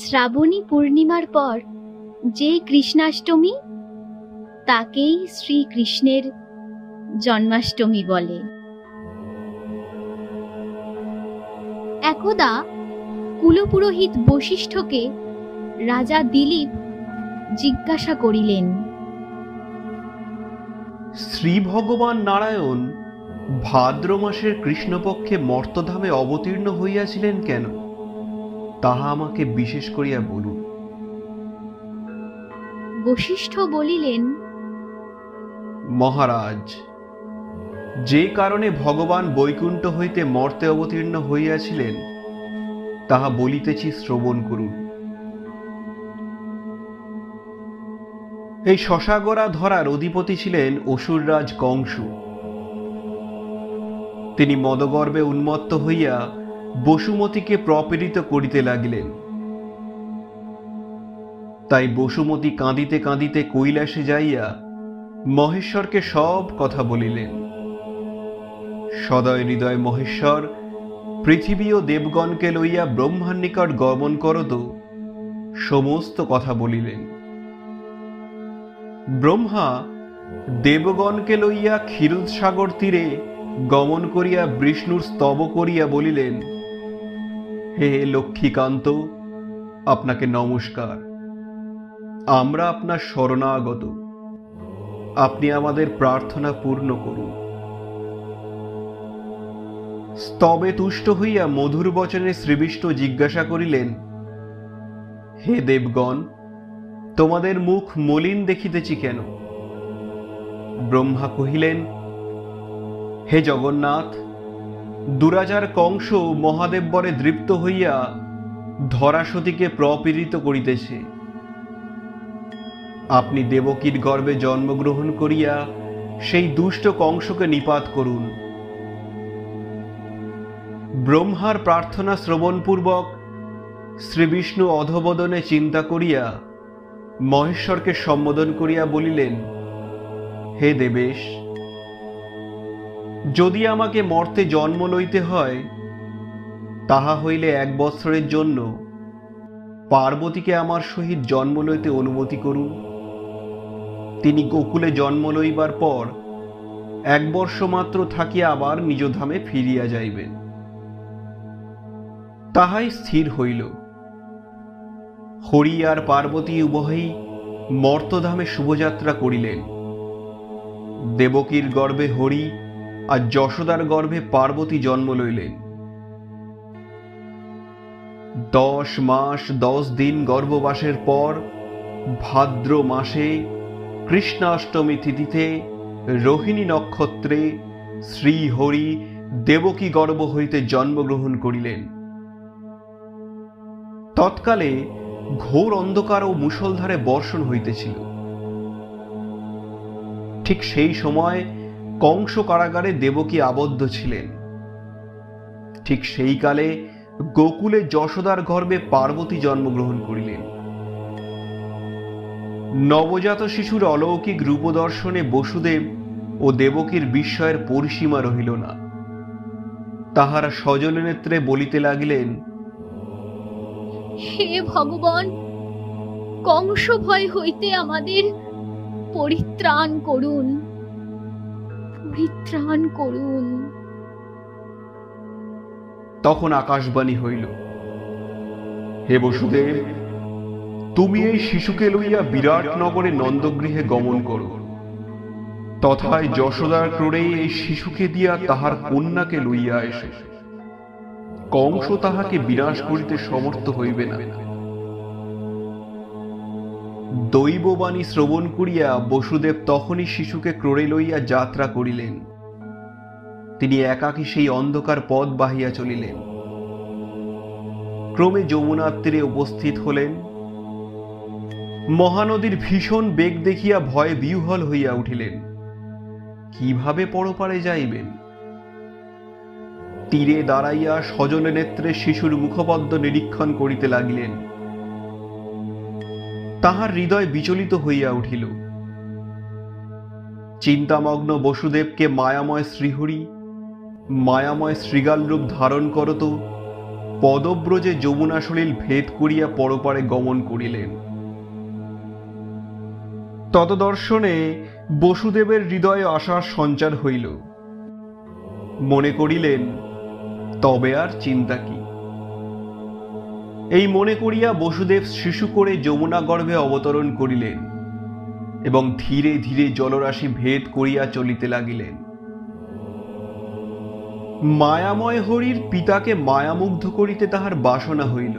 শ্রাবণী পূর্ণিমার পর যে কৃষ্ণাষ্টমী তাকেই শ্রীকৃষ্ণের জন্মাষ্টমী বলে। একদা কুলপুরোহিত বশিষ্ঠকে রাজা দিলীপ জিজ্ঞাসা করিলেন, শ্রী ভগবান নারায়ণ ভাদ্র মাসের কৃষ্ণপক্ষে মর্তধামে অবতীর্ণ হইয়াছিলেন কেন, তাহা আমাকে বিশেষ করিয়া বলুন। বশিষ্ঠ বলিলেন, মহারাজ, যে কারণে ভগবান বৈকুণ্ঠ হইতে মর্তে অবতীর্ণ হইয়াছিলেন তাহা বলিতেছি, শ্রবণ করুন। এই শশাগড়া ধরার অধিপতি ছিলেন অসুররাজ কংস। তিনি মদগর্বে উন্মত্ত হইয়া বসুমতীকে প্রপীড়িত করিতে লাগিলেন। তাই বসুমতী কাঁদিতে কাঁদিতে কৈলাসে যাইয়া মহেশ্বরকে সব কথা বলিলেন। সদয় হৃদয় মহেশ্বর পৃথিবী ও দেবগণকে লইয়া ব্রহ্মার নিকট গমন করত সমস্ত কথা বলিলেন। ব্রহ্মা দেবগণকে লইয়া ক্ষীরসাগর তীরে গমন করিয়া বিষ্ণুর স্তব করিয়া বলিলেন, হে লক্ষ্মীকান্ত, আপনাকে নমস্কার। আমরা আপনার শরণাগত, আপনি আমাদের প্রার্থনা পূর্ণ করুন। স্তবে তুষ্ট হইয়া মধুর বচনে শ্রীবিষ্ণু জিজ্ঞাসা করিলেন, হে দেবগণ, তোমাদের মুখ মলিন দেখিতেছি কেন? ব্রহ্মা কহিলেন, হে জগন্নাথ, দুরাচার কংস মহাদেব বরে দৃপ্ত হইয়া ধরাসতীকে প্রপীড়িত করিতেছে। আপনি দেবকীর গর্ভে জন্মগ্রহণ করিয়া সেই দুষ্ট কংসকে নিপাত করুন। ব্রহ্মার প্রার্থনা শ্রবণপূর্বক শ্রীবিষ্ণু অধবদনে চিন্তা করিয়া মহেশ্বরকে সম্বোধন করিয়া বলিলেন, হে দেবেশ, যদি আমাকে মর্তে জন্ম লইতে হয় তাহা হইলে 1 বৎসরের জন্য পার্বতীকে আমার সহিত জন্ম লইতে অনুমতি করুন। তিনি গোকুলে জন্ম লইবার পর 1 বর্ষ মাত্র থাকিয়া আবার নিজ ধামে ফিরিয়া যাইবেন। তাহাই স্থির হইল। হরি আর পার্বতী উভয়েই মর্তধামে শুভযাত্রা করিলেন। দেবকীর গর্ভে হরি আর যশোদার গর্ভে পার্বতী জন্ম লইলেন। 10 মাস 10 দিন গর্ভবাসের পর ভাদ্র মাসে কৃষ্ণাষ্টমী তিথিতে রোহিণী নক্ষত্রে শ্রীহরি দেবকী গর্ভ হইতে জন্মগ্রহণ করিলেন। তৎকালে ঘোর অন্ধকার ও মুষলধারে বর্ষণ হইতেছিল। ঠিক সেই সময় কংস কারাগারে দেবকী আবদ্ধ ছিলেন। ঠিক সেই কালে গোকুলে যশোদার গর্ভে পার্বতী জন্মগ্রহণ করিলেন। নবজাত শিশুর অলৌকিক রূপদর্শনে বসুদেব ও দেবকীর বিস্ময়ের পরিসীমা রহিল না। তাহারা সজল নেত্রে বলিতে লাগিলেন, হে ভগবান, কংস ভয় হইতে আমাদের পরিত্রাণ করুন, পরিত্রাণ করুন। তখন আকাশবাণী হইল, হে বসুদেব, তুমি এই শিশুকে লইয়া বিরাট নগরে নন্দগৃহে গমন করো। তথায় যশোদার ক্রোড়ে এই শিশুকে দিয়া তাহার কন্যাকে লইয়া এসে কংস তাহাকে বিনাশ করিতে সমর্থ হইবে না। দৈববাণী শ্রবণ করিয়া বসুদেব তখনই শিশুকে ক্রোড়ে লইয়া যাত্রা করিলেন। তিনি একাকী সেই অন্ধকার পথ বাহিয়া চলিলেন। ক্রমে যমুনার তীরে উপস্থিত হলেন। মহানদীর ভীষণ বেগ দেখিয়া ভয়ে বিহ্বল হইয়া উঠিলেন। কিভাবে পরপারে যাইবেন? তীরে দাঁড়াইয়া সজলে নেত্রে শিশুর মুখপদ্ম নিরীক্ষণ করিতে লাগিলেন। তাহার হৃদয় বিচলিত হইয়া উঠিল। চিন্তামগ্ন বসুদেবকে মায়াময় শ্রীহরি মায়াময় শ্রীগাল রূপ ধারণ করত পদব্রজে যমুনা সলিল ভেদ করিয়া পরপারে গমন করিলেন। ততদর্শনে বসুদেবের হৃদয়ে আশার সঞ্চার হইল। মনে করিলেন, তবে আর চিন্তা কি। এই মনে করিয়া বসুদেব শিশু করে যমুনা গর্ভে অবতরণ করিলেন এবং ধীরে ধীরে জলরাশি ভেদ করিয়া চলিতে লাগিলেন। মায়াময় হরির পিতাকে মায়ামুগ্ধ করিতে তাহার বাসনা হইল।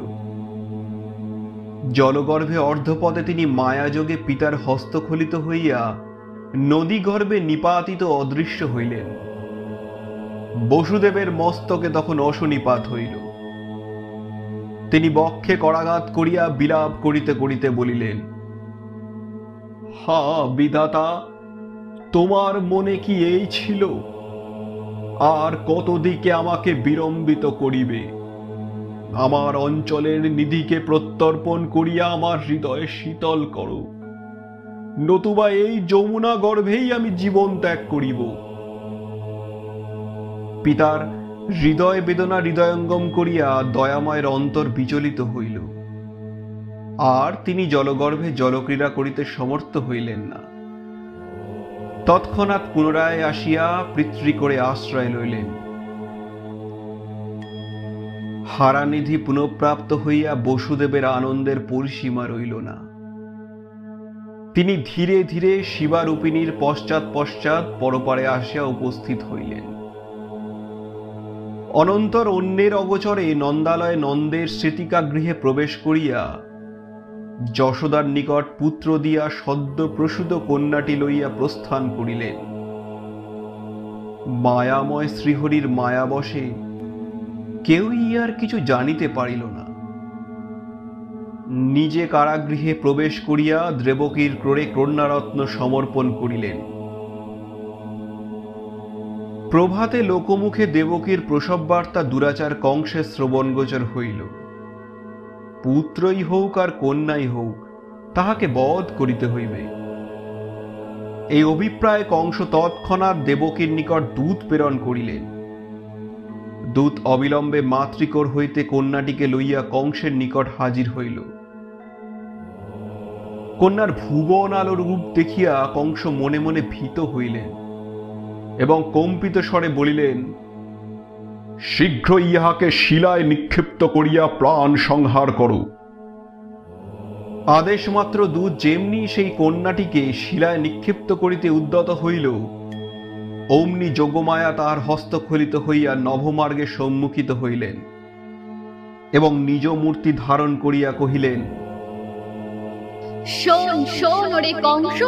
জলগর্ভে অর্ধপদে তিনি মায়াযোগে পিতার হস্তখলিত হইয়া নদী গর্ভে নিপাতিত অদৃশ্য হইলেন। বসুদেবের মস্তকে তখন অশনিপাত হইল। তিনি বক্ষে করাঘাত করিয়া বিলাপ করিতে করিতে বলিলেন, হা বিধাতা, তোমার মনে কি এই ছিল? আর কত দিকে আমাকে বিলম্বিত করিবে? আমার অঞ্চলের নিধিকে প্রত্যর্পণ করিয়া আমার হৃদয় শীতল করো, নতুবা এই যমুনা গর্ভেই আমি জীবন ত্যাগ করিব। পিতার হৃদয় বেদনা হৃদয়ঙ্গম করিয়া দয়াময়ের অন্তর বিচলিত হইল। আর তিনি জলগর্ভে জলক্রীড়া করিতে সমর্থ হইলেন না। তৎক্ষণাৎ পুনরায় আসিয়া পিতৃ করে আশ্রয় লইলেন। হারানিধি পুনঃপ্রাপ্ত হইয়া বসুদেবের আনন্দের পরিসীমা রইল না। তিনি ধীরে ধীরে শিবারূপিণীর পশ্চাৎ পশ্চাৎ পরপারে আসিয়া উপস্থিত হইলেন। অনন্তর অন্যের অগোচরে নন্দালয়ে নন্দের স্মৃতিকাগৃহে প্রবেশ করিয়া যশোদার নিকট পুত্র দিয়া সদ্য প্রসূত কন্যাটি লইয়া প্রস্থান করিলেন। মায়াময় শ্রীহরির মায়াবশে কেউই আর কিছু জানিতে পারিল না। নিজে কারাগৃহে প্রবেশ করিয়া দেবকীর ক্রোড়ে কন্যারত্ন সমর্পণ করিলেন। প্রভাতে লোকমুখে দেবকীর প্রসব বার্তা দুরাচার কংসে শ্রবণগোচর হইল। পুত্রই হোক আর কন্যাই হোক, তাহাকে বধ করিতে হইবে। এই অভিপ্রায় কংস তৎক্ষণাৎ দেবকীর নিকট দূত প্রেরণ করিলেন। দূত অবিলম্বে মাতৃকোর হইতে কন্যাটিকে লইয়া কংসের নিকট হাজির হইল। কন্যার ভুবন আলো রূপ দেখিয়া কংস মনে মনে ভীত হইলেন এবং কম্পিত স্বরে বলিলেন, শীঘ্র ইহাকে শিলায় নিক্ষিপ্ত করিয়া প্রাণ সংহার করো। আদেশ মাত্র দূত যেমনি সেই কন্যাটিকে শিলায় নিক্ষিপ্ত করিতে উদ্যত হইল, অমনি যোগমায়া তাহার হস্তখলিত হইয়া নভমার্গে সম্মুখিত হইলেন এবং নিজ মূর্তি ধারণ করিয়া কহিলেন, শোন শোন ওরে কংস,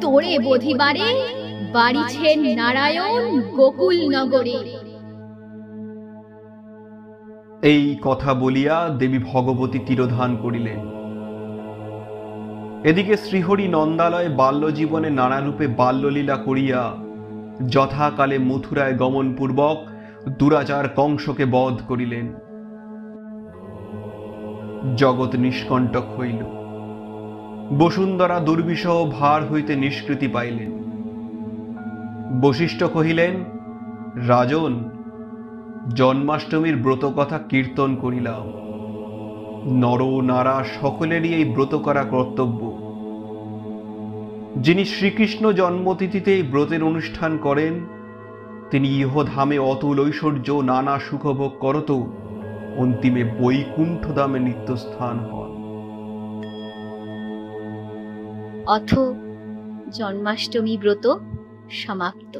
তোরে বধিবারে বাড়িছেন নারায়ণ গোকুল নগরে। এই কথা বলিয়া দেবী ভগবতী তিরোধান করিলেন। এদিকে শ্রীহরি নন্দালয়ে বাল্যজীবনে নানারূপে বাল্যলীলা করিয়া যথাকালে মথুরায় গমনপূর্বক দুরাচার কংসকে বধ করিলেন। জগৎ নিষ্কণ্টক হইল। বসুন্ধরা দুর্বিষহ ভার হইতে নিষ্কৃতি পাইলেন। বশিষ্ঠ কহিলেন, রাজন, জন্মাষ্টমীর ব্রত কথা কীর্তন করিলাম। নর নারা সকলেরই এই ব্রত করা কর্তব্য। যিনি শ্রীকৃষ্ণ জন্মতিথিতে এই ব্রতের অনুষ্ঠান করেন, তিনি ইহধামে অতুল ঐশ্বর্য নানা সুখভোগ করত অন্তিমে বৈকুণ্ঠ ধামে নিত্যস্থান হন। অথ জন্মাষ্টমী ব্রত সমাপ্ত।